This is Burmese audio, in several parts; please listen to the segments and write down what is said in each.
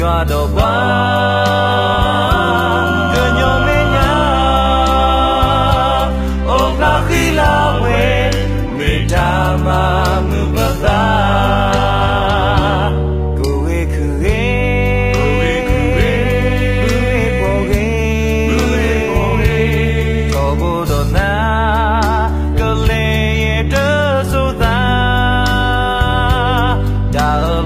ရွာတော့ကွာကညောမင်းညာအိုကခီလာဝဲမေတ္တာမှာမူပသာကိုဝေခုဝေဘောဝေကောဘဒနာကလေးရဲ့တဆိုသာဒါလော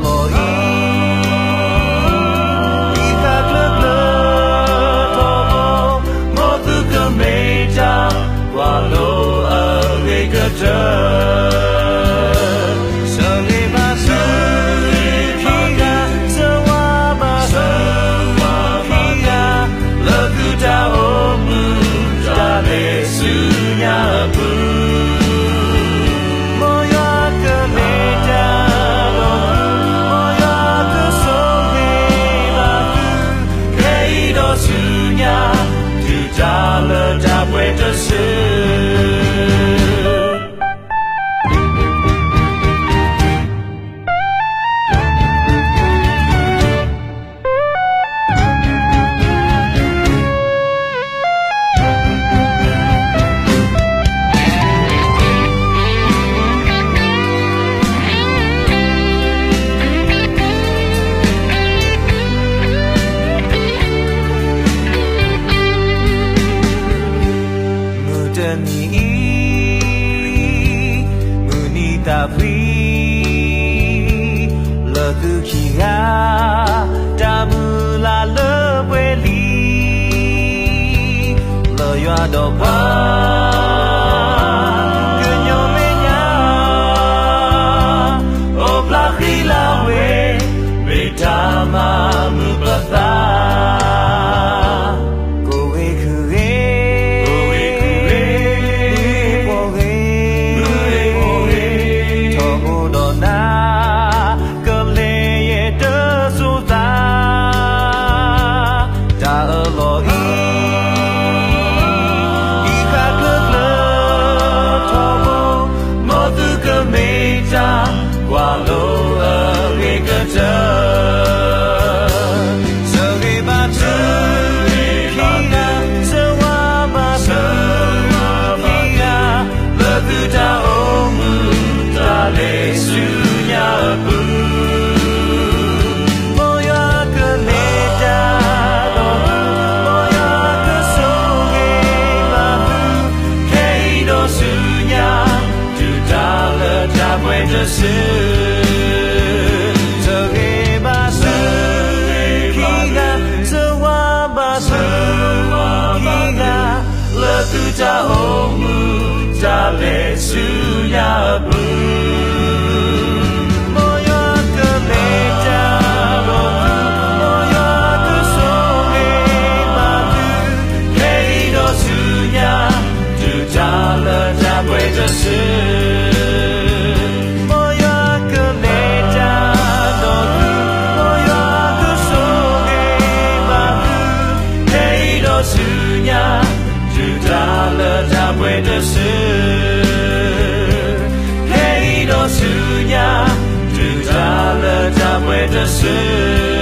တာဖီလသူခီကတာမူလာလပွဲလီလောရွာတော့ပါကညောမင်းညာအိုပလာခီလာဝဲမေတ္တာမှာမူပသာcha ô mu cha lệ su ya bu mo ya ke le cha lo mo ya ke so le ma tu ke do su ya tu cha le cha bue de su mo ya ke le cha do tu mo ya ke so le ma tu ke do su ya le ta bue de su hey do su nya tu ta le ta bue de su